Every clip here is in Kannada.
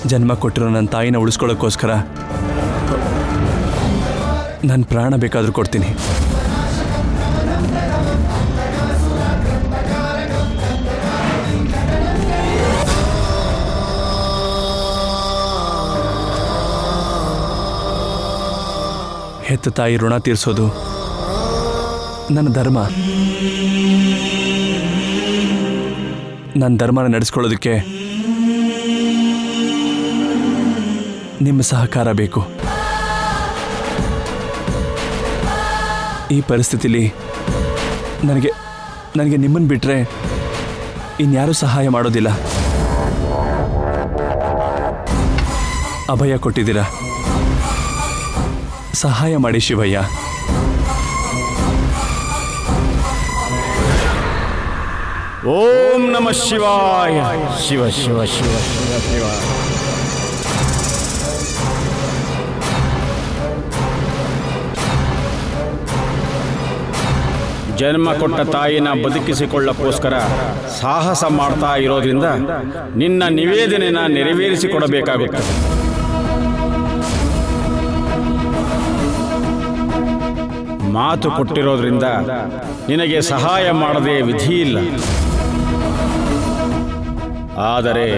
ಜನ್ಮ ಕೊಟ್ಟಿರೋ ನನ್ನ ತಾಯಿನ ಉಳಿಸ್ಕೊಳ್ಳೋಕ್ಕೋಸ್ಕರ ನನ್ನ ಪ್ರಾಣ ಬೇಕಾದರೂ ಕೊಡ್ತೀನಿ. ಹೆತ್ತ ತಾಯಿ ಋಣ ತೀರಿಸೋದು ನನ್ನ ಧರ್ಮ. ನನ್ನ ಧರ್ಮನ ನಡೆಸ್ಕೊಳ್ಳೋದಕ್ಕೆ ನಿಮ್ಮ ಸಹಕಾರ ಬೇಕು. ಈ ಪರಿಸ್ಥಿತಿಲಿ ನನಗೆ ನಿಮ್ಮನ್ನು ಬಿಟ್ಟರೆ ಇನ್ಯಾರೂ ಸಹಾಯ ಮಾಡೋದಿಲ್ಲ. ಅಭಯ ಕೊಟ್ಟಿದ್ದೀರಾ, ಸಹಾಯ ಮಾಡಿ ಶಿವಯ್ಯ. ಓಂ ನಮಃ ಶಿವಾಯ. ಶಿವ ಶಿವ ಶಿವ ಶಿವ ಶಿವ. ಜನ್ಮ ಕೊಟ್ಟ ತಾಯಿನ ಬದುಕಿಸಿಕೊಳ್ಳಕ್ಕೋಸ್ಕರ ಸಾಹಸ ಮಾಡ್ತಾ ಇರೋದ್ರಿಂದ ನಿನ್ನ ನಿವೇದನೆನ ನೆರವೇರಿಸಿಕೊಡಬೇಕಾಗುತ್ತೆ. ಮಾತು ಕೊಟ್ಟಿರೋದ್ರಿಂದ ನಿನಗೆ ಸಹಾಯ ಮಾಡದೆ ವಿಧಿ ಇಲ್ಲ. ಆದರೆ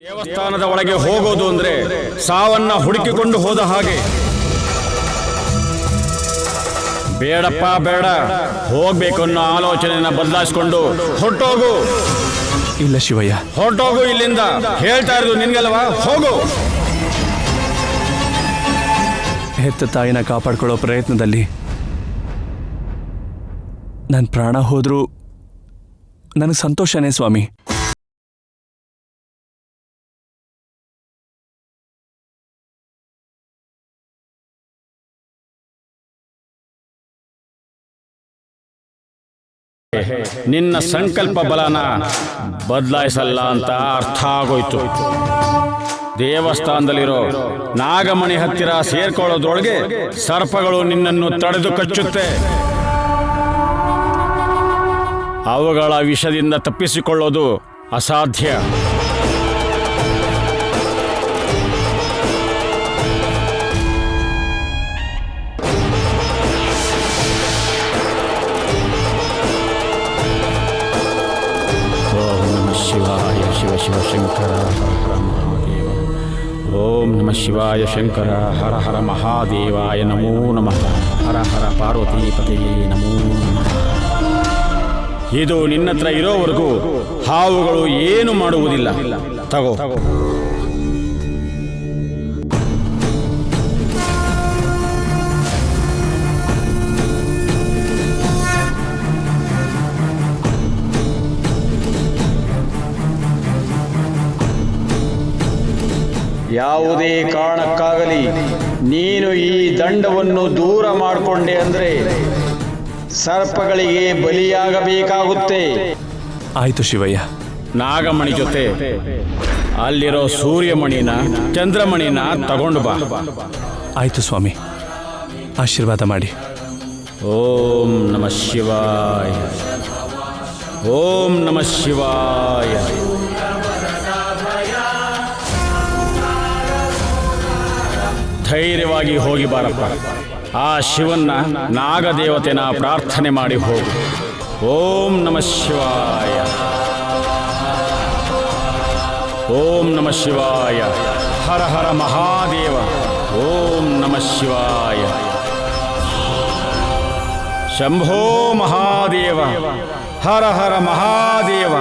ದೇವಸ್ಥಾನದ ಒಳಗೆ ಹೋಗೋದು ಅಂದ್ರೆ ಸಾವನ್ನ ಹುಡುಕಿಕೊಂಡು ಹೋದ ಹಾಗೆ. ಬೇಡಪ್ಪ ಬೇಡ, ಹೋಗ್ಬೇಕು ಅನ್ನೋ ಆಲೋಚನೆಯನ್ನ ಬದಲಾಯಿಸಿಕೊಂಡು ಹೊರಟೋಗು. ಇಲ್ಲ ಶಿವಯ್ಯ, ಹೊರಟೋಗು ಇಲ್ಲಿಂದ. ಹೇಳ್ತಾ ಇರೋದು ನಿನ್ಗಲ್ವಾ, ಹೋಗು. ಹೆತ್ತ ತಾಯಿನ ಕಾಪಾಡ್ಕೊಳ್ಳೋ ಪ್ರಯತ್ನದಲ್ಲಿ ನನ್ನ ಪ್ರಾಣ ಹೋದ್ರೂ ನನಗೆ ಸಂತೋಷನೇ ಸ್ವಾಮಿ. ನಿನ್ನ ಸಂಕಲ್ಪ ಬಲನ ಬದಲಾಯಿಸಲ್ಲ ಅಂತ ಅರ್ಥ ಆಗೋಯ್ತು. ದೇವಸ್ಥಾನದಲ್ಲಿರೋ ನಾಗಮಣಿ ಹತ್ತಿರ ಸೇರ್ಕೊಳ್ಳೋದ್ರೊಳಗೆ ಸರ್ಪಗಳು ನಿನ್ನನ್ನು ತಡೆದು ಕಚ್ಚುತ್ತೆ. ಅವುಗಳ ವಿಷದಿಂದ ತಪ್ಪಿಸಿಕೊಳ್ಳೋದು ಅಸಾಧ್ಯ. ಶಿವಾಯ ಶಿವ ಶಿವ ಶಂಕರ ಹರ ಹರ ಮಹಾದೇವ. ಓಂ ನಮಃ ಶಿವಾಯ ಶಂಕರ ಹರ ಹರ ಮಹಾದೇವಾಯ ನಮೋ ನಮಃ. ಹರ ಹರ ಪಾರ್ವತೀಪತಿಯೇ ನಮೋ ನಮಃ. ಇದು ನಿನ್ನತ್ರ ಇರೋವರೆಗೂ ಹಾವುಗಳು ಏನು ಮಾಡುವುದಿಲ್ಲ. ತಗೋ. ಯಾವುದೇ ಕಾರಣಕ್ಕಾಗಲಿ ನೀನು ಈ ದಂಡವನ್ನು ದೂರ ಮಾಡಿಕೊಂಡೆ ಅಂದ್ರೆ ಸರ್ಪಗಳಿಗೆ ಬಲಿಯಾಗಬೇಕಾಗುತ್ತೆ. ಆಯ್ತು ಶಿವಯ್ಯ. ನಾಗಮಣಿ ಜೊತೆ ಅಲ್ಲಿರೋ ಸೂರ್ಯಮಣಿನ ಚಂದ್ರಮಣಿನ ತಗೊಂಡು ಬಾ. ಆಯ್ತು ಸ್ವಾಮಿ, ಆಶೀರ್ವಾದ ಮಾಡಿ. ಓಂ ನಮಃ ಶಿವಾಯ. ಓಂ ನಮಃ ಶಿವಾಯ. ಧೈರ್ಯವಾಗಿ ಹೋಗಿ ಬಾರಪ್ಪ. ಆ ಶಿವನ್ನ ನಾಗದೇವತೆನ ಪ್ರಾರ್ಥನೆ ಮಾಡಿ ಹೋಗು. ಓಂ ನಮಃ ಶಿವಾಯ. ಓಂ ನಮಃ ಶಿವಾಯ. ಹರ ಹರ ಮಹಾದೇವ. ಓಂ ನಮಃ ಶಿವಾಯ. ಶಂಭೋ ಮಹಾದೇವ. ಹರ ಹರ ಮಹಾದೇವ.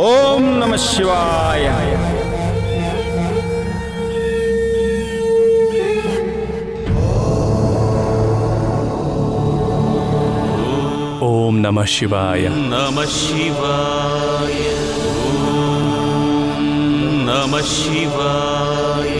ಓಂ ನಮಃ ಶಿವಾಯ. ಓಂ ನಮಃ ಶಿವಾಯ. ನಮಃ ಶಿವಾಯ. ಓಂ ನಮಃ ಶಿವಾಯ.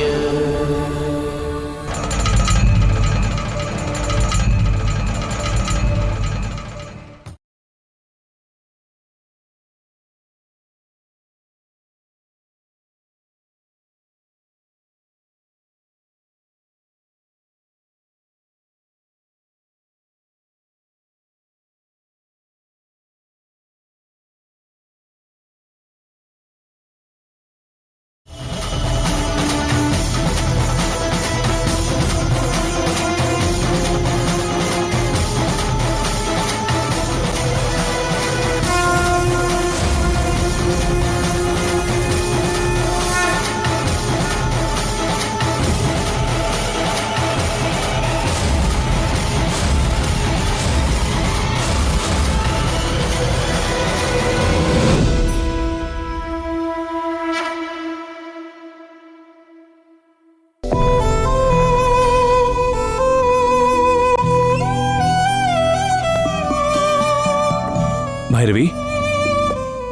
ಭೈರವಿ,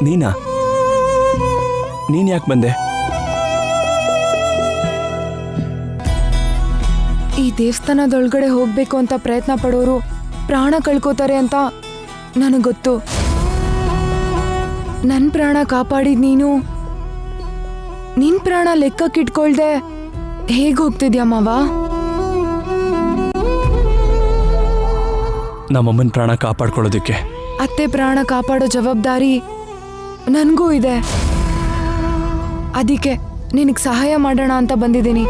ನೀನು ಯಾಕೆ ಬಂದೆ? ಈ ದೇವಸ್ಥಾನದೊಳಗಡೆ ಹೋಗ್ಬೇಕು ಅಂತ ಪ್ರಯತ್ನ ಪಡೋರು ಪ್ರಾಣ ಕಳ್ಕೋತಾರೆ ಅಂತ ನನಗೆ ಗೊತ್ತು. ನನ್ನ ಪ್ರಾಣ ಕಾಪಾಡಿದ್ ನೀನು, ನಿನ್ ಪ್ರಾಣ ಲೆಕ್ಕಕ್ಕಿಟ್ಕೊಳ್ದೆ ಹೇಗೆ ಹೋಗ್ತಿದ್ಯಾ ಮಾವ? ನಮ್ಮಮ್ಮನ ಪ್ರಾಣ ಕಾಪಾಡ್ಕೊಳ್ಳೋದಕ್ಕೆ ಅತ್ತೆ ಪ್ರಾಣ ಕಾಪಾಡೋ ಜವಾಬ್ದಾರಿ ನನಗೂ ಇದೆ. ಅದಕ್ಕೆ ನಿನಗೆ ಸಹಾಯ ಮಾಡೋಣ ಅಂತ ಬಂದಿದ್ದೀನಿ.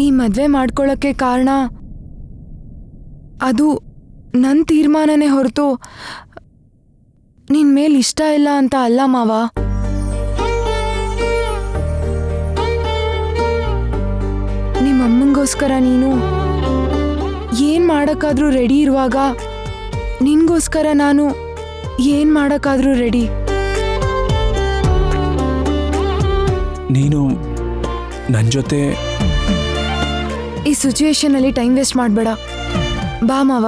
ಈ ಮದ್ವೆ ಮಾಡ್ಕೊಳ್ಳೋಕ್ಕೆ ಕಾರಣ ಅದು ನನ್ನ ತೀರ್ಮಾನನೇ ಹೊರತು ನಿನ್ ಮೇಲ್ ಇಷ್ಟ ಇಲ್ಲ ಅಂತ ಅಲ್ಲ ಮಾವ. ನಿಮ್ಮಮ್ಮಂಗೋಸ್ಕರ ನೀನು ಏನ್ ಮಾಡಕ್ಕಾದ್ರೂ ರೆಡಿ ಇರುವಾಗ ನಿನ್ಗೋಸ್ಕರ ನಾನು ಏನ್ ಮಾಡಕ್ಕಾದ್ರೂ ರೆಡಿ. ನೀನು ನನ್ನ ಜೊತೆ ಈ ಸಿಚುಯೇಷನ್ ಅಲ್ಲಿ ಟೈಮ್ ವೇಸ್ಟ್ ಮಾಡಬೇಡ. ಬಾ ಮಾವ.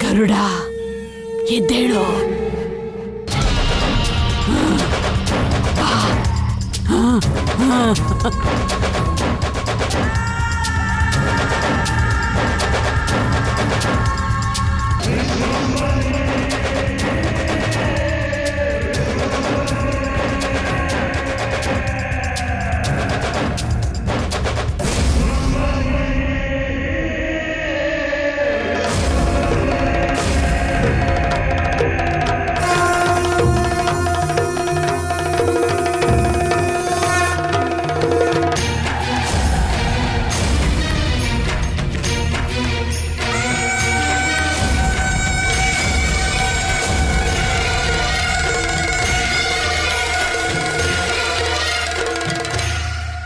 ಗರುಡ, ಎದ್ದೇಳು.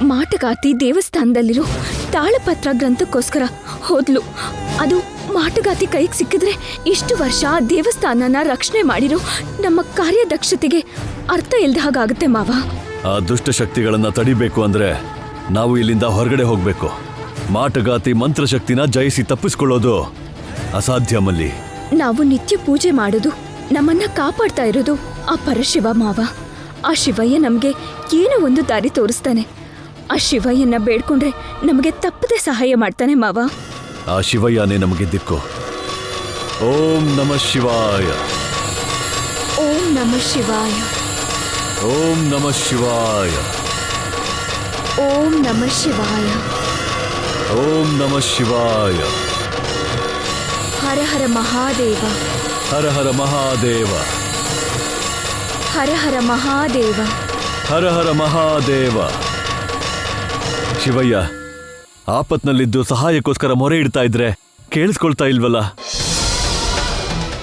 ಮಾಟಗಾತಿ ದೇವಸ್ಥಾನದಲ್ಲಿರೋ ತಾಳಪತ್ರ ಗ್ರಂಥಕ್ಕೋಸ್ಕರ ಹೋದ್ಲು. ಅದು ಮಾಟಗಾತಿ ಕೈಗೆ ಸಿಕ್ಕಿದ್ರೆ ಇಷ್ಟು ವರ್ಷ ದೇವಸ್ಥಾನನ ರಕ್ಷಣೆ ಮಾಡಿರೋ ನಮ್ಮ ಕಾರ್ಯದಕ್ಷತೆಗೆ ಅರ್ಥ ಇಲ್ದ ಹಾಗಾಗುತ್ತೆ ಮಾವ. ಆ ದುಷ್ಟ ಶಕ್ತಿಗಳನ್ನ ತಡಿಬೇಕು ಅಂದ್ರೆ ನಾವು ಇಲ್ಲಿಂದ ಹೊರಗಡೆ ಹೋಗ್ಬೇಕು. ಮಾಟಗಾತಿ ಮಂತ್ರಶಕ್ತಿನ ಜಯಿಸಿ ತಪ್ಪಿಸ್ಕೊಳ್ಳೋದು ಅಸಾಧ್ಯ ಮಲ್ಲಿ. ನಾವು ನಿತ್ಯ ಪೂಜೆ ಮಾಡೋದು, ನಮ್ಮನ್ನ ಕಾಪಾಡ್ತಾ ಇರೋದು ಆ ಪರಶಿವ ಮಾವ. ಆ ಶಿವಯ್ಯ ನಮ್ಗೆ ಏನೋ ಒಂದು ದಾರಿ ತೋರಿಸ್ತಾನೆ. ಆ ಶಿವಯ್ಯನ ಬೇಡ್ಕೊಂಡ್ರೆ ನಮಗೆ ತಪ್ಪದೆ ಸಹಾಯ ಮಾಡ್ತಾನೆ ಮಾವ. ಆ ಶಿವಯ್ಯನೇ ನಮಗೆ ದಿಕ್ಕು. ಓಂ ನಮಃ ಶಿವಾಯ. ಓಂ ನಮಃ ಶಿವಾಯ. ಓಂ ನಮಃ ಶಿವಾಯ. ಓಂ ನಮಃ ಶಿವಾಯ. ಓಂ ನಮಃ ಶಿವಾಯ. ಹರ ಹರ ಮಹಾದೇವ. ಹರ ಹರ ಮಹಾದೇವ. ಹರ ಹರ ಮಹಾದೇವ. ಹರ ಹರ ಮಹಾದೇವ. ಶಿವಯ್ಯ, ಆಪತ್ನಲ್ಲಿದ್ದು ಸಹಾಯಕ್ಕೋಸ್ಕರ ಮೊರೆ ಇಡ್ತಾ ಇದ್ರೆ ಕೇಳಿಸ್ಕೊಳ್ತಾ ಇಲ್ವಲ್ಲ?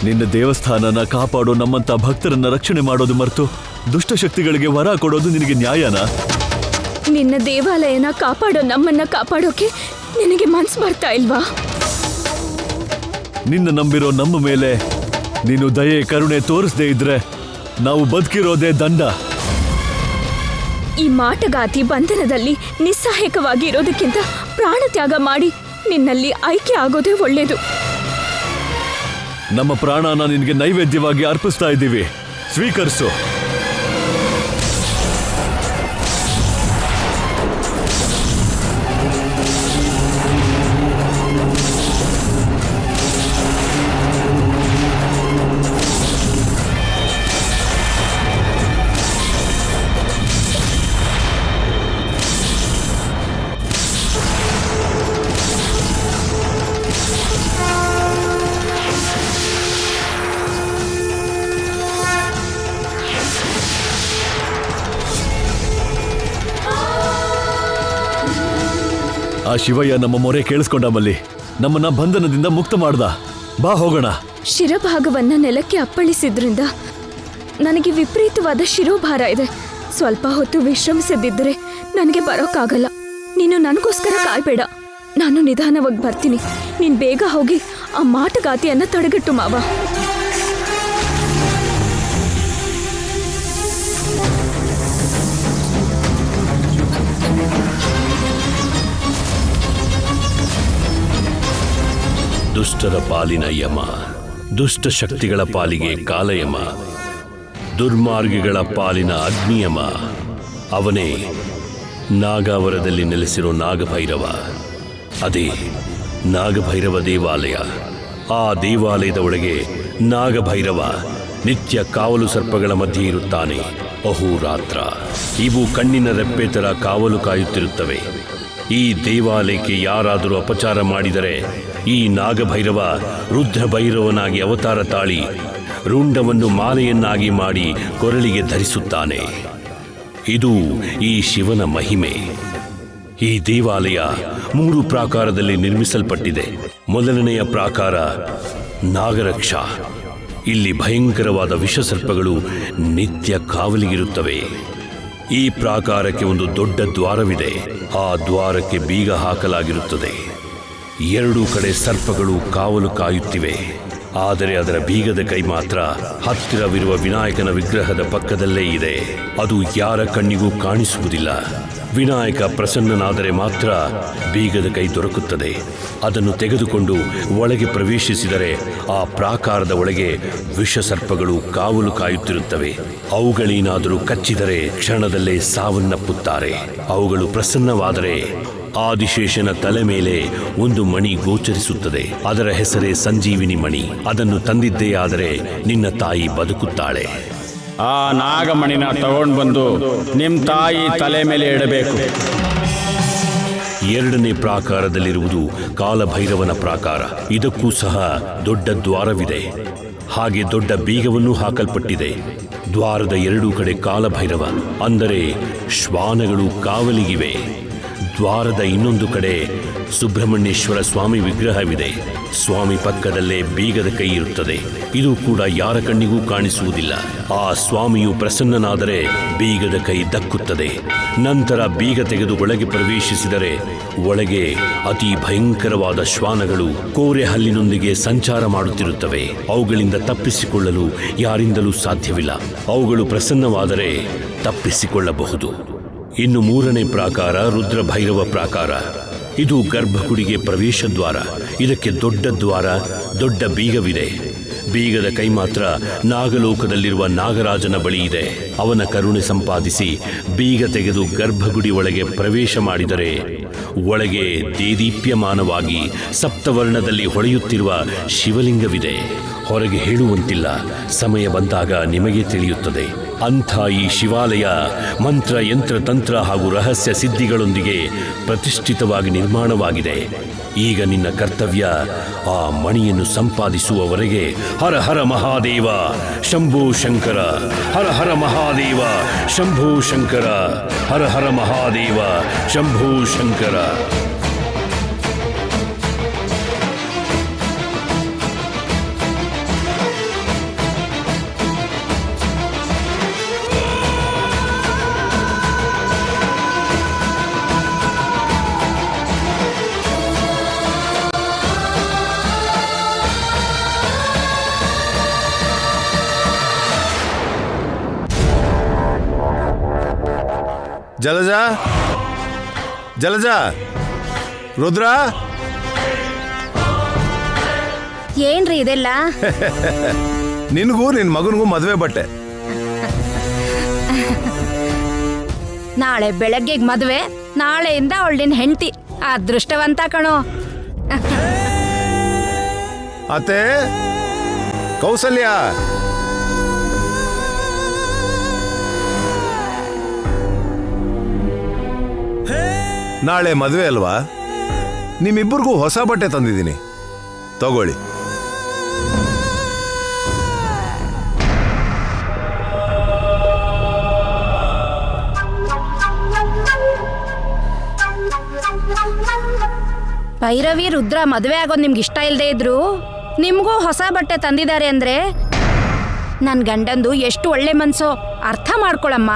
ನಿನ್ನ ದೇವಸ್ಥಾನನ ಕಾಪಾಡೋ ನಮ್ಮಂತ ಭಕ್ತರನ್ನ ರಕ್ಷಣೆ ಮಾಡೋದು ಮರೆತು ದುಷ್ಟಶಕ್ತಿಗಳಿಗೆ ವರ ಕೊಡೋದು ನಿನಗೆ ನ್ಯಾಯನಾ? ನಿನ್ನ ದೇವಾಲಯನ ಕಾಪಾಡೋ ನಮ್ಮನ್ನ ಕಾಪಾಡೋಕೆ ನಿನಗೆ ಮನ್ಸು ಬರ್ತಾ ಇಲ್ವಾ? ನಿನ್ನ ನಂಬಿರೋ ನಮ್ಮ ಮೇಲೆ ನೀನು ದಯೆ ಕರುಣೆ ತೋರಿಸದೇ ಇದ್ರೆ ನಾವು ಬದುಕಿರೋದೇ ದಂಡ. ಈ ಮಾಟಗಾತಿ ಬಂಧನದಲ್ಲಿ ನಿಸ್ಸಹಾಯಕವಾಗಿ ಇರೋದಕ್ಕಿಂತ ಪ್ರಾಣ ತ್ಯಾಗ ಮಾಡಿ ನಿನ್ನಲ್ಲಿ ಐಕ್ಯ ಆಗೋದೇ ಒಳ್ಳೇದು. ನಮ್ಮ ಪ್ರಾಣನ ನಿನಗೆ ನೈವೇದ್ಯವಾಗಿ ಅರ್ಪಿಸ್ತಾ ಇದ್ದೀವಿ, ಸ್ವೀಕರಿಸು. ಆ ಶಿವಯ್ಯ ನಮ್ಮ ಮೊರೆ ಕೇಳಿಸ್ಕೊಂಡ ಮಲ್ಲಿ, ನಮ್ಮನ್ನ ಬಂಧನದಿಂದ ಮುಕ್ತ ಮಾಡ್ದ. ಬಾ ಹೋಗೋಣ. ಶಿರಭಾಗವನ್ನ ನೆಲಕ್ಕೆ ಅಪ್ಪಳಿಸಿದ್ರಿಂದ ನನಗೆ ವಿಪರೀತವಾದ ಶಿರೋಭಾರ ಇದೆ. ಸ್ವಲ್ಪ ಹೊತ್ತು ವಿಶ್ರಮಿಸದಿದ್ದರೆ ನನಗೆ ಬರೋಕ್ಕಾಗಲ್ಲ. ನೀನು ನನಗೋಸ್ಕರ ಕಾಯ್ಬೇಡ, ನಾನು ನಿಧಾನವಾಗಿ ಬರ್ತೀನಿ. ನೀನು ಬೇಗ ಹೋಗಿ ಆ ಮಾಟಗಾತಿಯನ್ನ ತಡೆಗಟ್ಟು ಮಾವ. ದುಷ್ಟರ ಪಾಲಿನ ಯಮ, ದುಷ್ಟ ಶಕ್ತಿಗಳ ಪಾಲಿಗೆ ಕಾಲಯಮ, ದುರ್ಮಾರ್ಗಿಗಳ ಪಾಲಿನ ಅಗ್ನಿಯಮ. ಅವನೇ ನಾಗಾವರದಲ್ಲಿ ನೆಲೆಸಿರೋ ನಾಗಭೈರವ. ಅದೇ ನಾಗಭೈರವ ದೇವಾಲಯ. ಆ ದೇವಾಲಯದ ಒಳಗೆ ನಾಗಭೈರವ ನಿತ್ಯ ಕಾವಲು ಸರ್ಪಗಳ ಮಧ್ಯೆ ಇರುತ್ತಾನೆ. ಅಹೋರಾತ್ರ ಇವು ಕಣ್ಣಿನ ರೆಪ್ಪೆ ಥರ ಕಾವಲು ಕಾಯುತ್ತಿರುತ್ತವೆ. ಈ ದೇವಾಲಯಕ್ಕೆ ಯಾರಾದರೂ ಅಪಚಾರ ಮಾಡಿದರೆ ಈ ನಾಗಭೈರವ ರುದ್ರಭೈರವನಾಗಿ ಅವತಾರ ತಾಳಿ ರುಂಡವನ್ನು ಮಾಲೆಯನ್ನಾಗಿ ಮಾಡಿ ಕೊರಳಿಗೆ ಧರಿಸುತ್ತಾನೆ. ಇದು ಈ ಶಿವನ ಮಹಿಮೆ. ಈ ದೇವಾಲಯ 3 ಪ್ರಾಕಾರದಲ್ಲಿ ನಿರ್ಮಿಸಲ್ಪಟ್ಟಿದೆ. ಮೊದಲನೆಯ ಪ್ರಾಕಾರ ನಾಗರಕ್ಷ. ಇಲ್ಲಿ ಭಯಂಕರವಾದ ವಿಷಸರ್ಪಗಳು ನಿತ್ಯ ಕಾವಲಿಗಿರುತ್ತವೆ. ಈ ಪ್ರಾಕಾರಕ್ಕೆ ಒಂದು ದೊಡ್ಡ ದ್ವಾರವಿದೆ. ಆ ದ್ವಾರಕ್ಕೆ ಬೀಗ ಹಾಕಲಾಗಿರುತ್ತದೆ. 2 ಕಡೆ ಸರ್ಪಗಳು ಕಾವಲು ಕಾಯುತ್ತಿವೆ. ಆದರೆ ಅದರ ಬೀಗದ ಕೈ ಮಾತ್ರ ಹತ್ತಿರವಿರುವ ವಿನಾಯಕನ ವಿಗ್ರಹದ ಪಕ್ಕದಲ್ಲೇ ಇದೆ. ಅದು ಯಾರ ಕಣ್ಣಿಗೂ ಕಾಣಿಸುವುದಿಲ್ಲ. ವಿನಾಯಕ ಪ್ರಸನ್ನನಾದರೆ ಮಾತ್ರ ಬೀಗದ ಕೈ ದೊರಕುತ್ತದೆ. ಅದನ್ನು ತೆಗೆದುಕೊಂಡು ಒಳಗೆ ಪ್ರವೇಶಿಸಿದರೆ ಆ ಪ್ರಾಕಾರದ ಒಳಗೆ ವಿಷಸರ್ಪಗಳು ಕಾವಲು ಕಾಯುತ್ತಿರುತ್ತವೆ. ಅವುಗಳೇನಾದರೂ ಕಚ್ಚಿದರೆ ಕ್ಷಣದಲ್ಲೇ ಸಾವನ್ನಪ್ಪುತ್ತಾರೆ. ಅವುಗಳು ಪ್ರಸನ್ನವಾದರೆ ಆದಿಶೇಷನ ತಲೆ ಮೇಲೆ ಒಂದು ಮಣಿ ಗೋಚರಿಸುತ್ತದೆ. ಅದರ ಹೆಸರೇ ಸಂಜೀವಿನಿ ಮಣಿ. ಅದನ್ನು ತಂದಿದ್ದೇ ಆದರೆ ನಿನ್ನ ತಾಯಿ ಬದುಕುತ್ತಾಳೆ. ಆ ನಾಗಮಣಿನ ತಗೊಂಡು ಬಂದು ನಿಮ್ಮ ತಾಯಿ ತಲೆ ಮೇಲೆ ಇಡಬೇಕು. 2ನೇ ಪ್ರಾಕಾರದಲ್ಲಿರುವುದು ಕಾಲಭೈರವನ ಪ್ರಾಕಾರ. ಇದಕ್ಕೂ ಸಹ ದೊಡ್ಡ ದ್ವಾರವಿದೆ. ಹಾಗೆ ದೊಡ್ಡ ಬೀಗವನ್ನೂ ಹಾಕಲ್ಪಟ್ಟಿದೆ. ದ್ವಾರದ 2 ಕಡೆ ಕಾಲಭೈರವ ಅಂದರೆ ಶ್ವಾನಗಳು ಕಾವಲಿಗಿವೆ. ದ್ವಾರದ ಇನ್ನೊಂದು ಕಡೆ ಸುಬ್ರಹ್ಮಣ್ಯೇಶ್ವರ ಸ್ವಾಮಿ ವಿಗ್ರಹವಿದೆ. ಸ್ವಾಮಿ ಪಕ್ಕದಲ್ಲೇ ಬೀಗದ ಕೈ ಇರುತ್ತದೆ. ಇದು ಕೂಡ ಯಾರ ಕಣ್ಣಿಗೂ ಕಾಣಿಸುವುದಿಲ್ಲ. ಆ ಸ್ವಾಮಿಯು ಪ್ರಸನ್ನನಾದರೆ ಬೀಗದ ಕೈ ದಕ್ಕುತ್ತದೆ. ನಂತರ ಬೀಗ ತೆಗೆದು ಒಳಗೆ ಪ್ರವೇಶಿಸಿದರೆ ಒಳಗೆ ಅತಿ ಭಯಂಕರವಾದ ಶ್ವಾನಗಳು ಕೋರೆ ಹಲ್ಲಿನೊಂದಿಗೆ ಸಂಚಾರ ಮಾಡುತ್ತಿರುತ್ತವೆ. ಅವುಗಳಿಂದ ತಪ್ಪಿಸಿಕೊಳ್ಳಲು ಯಾರಿಂದಲೂ ಸಾಧ್ಯವಿಲ್ಲ. ಅವುಗಳು ಪ್ರಸನ್ನವಾದರೆ ತಪ್ಪಿಸಿಕೊಳ್ಳಬಹುದು. ಇನ್ನು 3ನೇ ಪ್ರಾಕಾರ ರುದ್ರಭೈರವ ಪ್ರಾಕಾರ. ಇದು ಗರ್ಭಗುಡಿಗೆ ಪ್ರವೇಶ ದ್ವಾರ. ಇದಕ್ಕೆ ದೊಡ್ಡ ದ್ವಾರ, ದೊಡ್ಡ ಬೀಗವಿದೆ. ಬೀಗದ ಕೈ ಮಾತ್ರ ನಾಗಲೋಕದಲ್ಲಿರುವ ನಾಗರಾಜನ ಬಳಿ ಇದೆ. ಅವನ ಕರುಣೆ ಸಂಪಾದಿಸಿ ಬೀಗ ತೆಗೆದು ಗರ್ಭಗುಡಿ ಒಳಗೆ ಪ್ರವೇಶ ಮಾಡಿದರೆ ಒಳಗೆ ದೇದೀಪ್ಯಮಾನವಾಗಿ ಸಪ್ತವರ್ಣದಲ್ಲಿ ಹೊಳೆಯುತ್ತಿರುವ ಶಿವಲಿಂಗವಿದೆ. ಹೊರಗೆ ಹೇಳುವಂತಿಲ್ಲ. ಸಮಯ ಬಂದಾಗ ನಿಮಗೆ ತಿಳಿಯುತ್ತದೆ. ಅಂಥ ಈ ಶಿವಾಲಯ ಮಂತ್ರ, ಯಂತ್ರ, ತಂತ್ರ ಹಾಗೂ ರಹಸ್ಯ ಸಿದ್ಧಿಗಳೊಂದಿಗೆ ಪ್ರತಿಷ್ಠಿತವಾಗಿ ನಿರ್ಮಾಣವಾಗಿದೆ. ಈಗ ನಿನ್ನ ಕರ್ತವ್ಯ ಆ ಮಣಿಯನ್ನು ಸಂಪಾದಿಸುವವರೆಗೆ ಹರ ಹರ ಮಹಾದೇವ ಶಂಭೋ ಶಂಕರ, ಹರ ಹರ ಮಹಾದೇವ ಶಂಭೋ ಶಂಕರ, ಹರ ಹರ ಮಹಾದೇವ ಶಂಭೋ ಶಂಕರ. ಜಲಜಾ ಜಲಜಾ ರುದ್ರ ಏನ್ರಿ ಇದೆಲ್ಲ? ನಿನಗೂ ನಿನ್ ಮಗನಿಗೂ ಮದುವೆ ಬಟ್ಟೆ. ನಾಳೆ ಬೆಳಗ್ಗೆ ಮದುವೆ, ನಾಳೆಯಿಂದ ಅವಳಿನ ಹೆಂಡತಿ. ಅದೃಷ್ಟವಂತ ಕಣೋ. ಅತ್ತೆ ಕೌಸಲ್ಯ, ನಾಳೆ ಮದುವೆ ಅಲ್ವಾ? ನಿಮ್ಮಿಬ್ಬರಿಗೂ ಹೊಸ ಬಟ್ಟೆ ತಂದಿದ್ದೀನಿ, ತಗೊಳ್ಳಿ. ಭೈರವಿ ರುದ್ರ ಮದುವೆ ಆಗೋದು ನಿಮ್ಗೆ ಇಷ್ಟ ಇಲ್ಲದೆ ಇದ್ರು ನಿಮಗೂ ಹೊಸ ಬಟ್ಟೆ ತಂದಿದ್ದಾರೆ ಅಂದ್ರೆ ನನ್ನ ಗಂಡಂದು ಎಷ್ಟು ಒಳ್ಳೆ ಮನ್ಸೋ ಅರ್ಥ ಮಾಡ್ಕೊಳಮ್ಮ.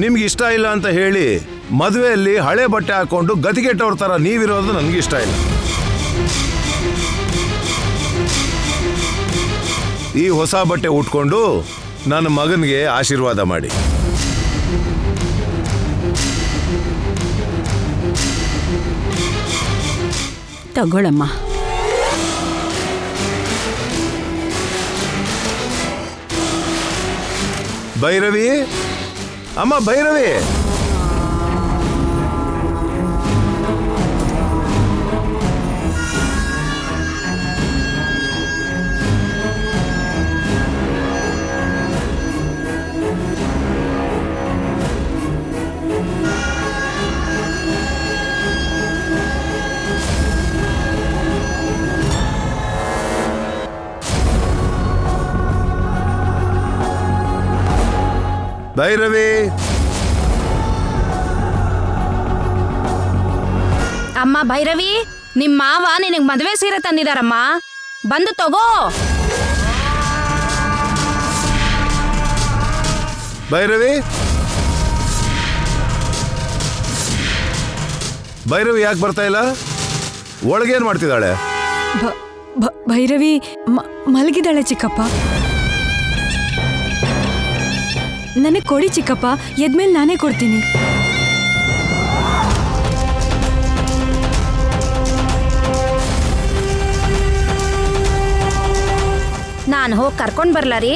ನಿಮ್ಗೆ ಇಷ್ಟ ಇಲ್ಲ ಅಂತ ಹೇಳಿ ಮದುವೆಯಲ್ಲಿ ಹಳೆ ಬಟ್ಟೆ ಹಾಕೊಂಡು ಗತಿಗೆಟ್ಟವ್ರ ಥರ ನೀವಿರೋದು ನನಗೆ ಇಷ್ಟ ಇಲ್ಲ. ಈ ಹೊಸ ಬಟ್ಟೆ ಉಟ್ಕೊಂಡು ನನ್ನ ಮಗನಿಗೆ ಆಶೀರ್ವಾದ ಮಾಡಿ. ತಗೊಳಮ್ಮ. ಭೈರವಿ, ಅಮ್ಮ ಭೈರವಿ, ಭೈರವಿ. ಅಮ್ಮ ಭೈರವಿ, ನಿಮ್ಮ ಮಾವ ನಿನಗೆ ಮದುವೆ ಸೀರೆ ತಂದಿದಾರಮ್ಮ, ಬಂದು ತಗೋ. ಭೈರವಿ, ಭೈರವಿ ಯಾಕೆ ಬರ್ತಾ ಇಲ್ಲ? ಒಳಗೇನು ಮಾಡ್ತಿದ್ದಾಳೆ? ಭೈರವಿ ಮಲಗಿದಾಳೆ ಚಿಕ್ಕಪ್ಪ. ನನಗೆ ಕೊಡಿ ಚಿಕ್ಕಪ್ಪ, ಎದ್ಮೇಲೆ ನಾನೇ ಕೊಡ್ತೀನಿ. ನಾನು ಹೋಗಿ ಕರ್ಕೊಂಡು ಬರ್ಲಾರಿ?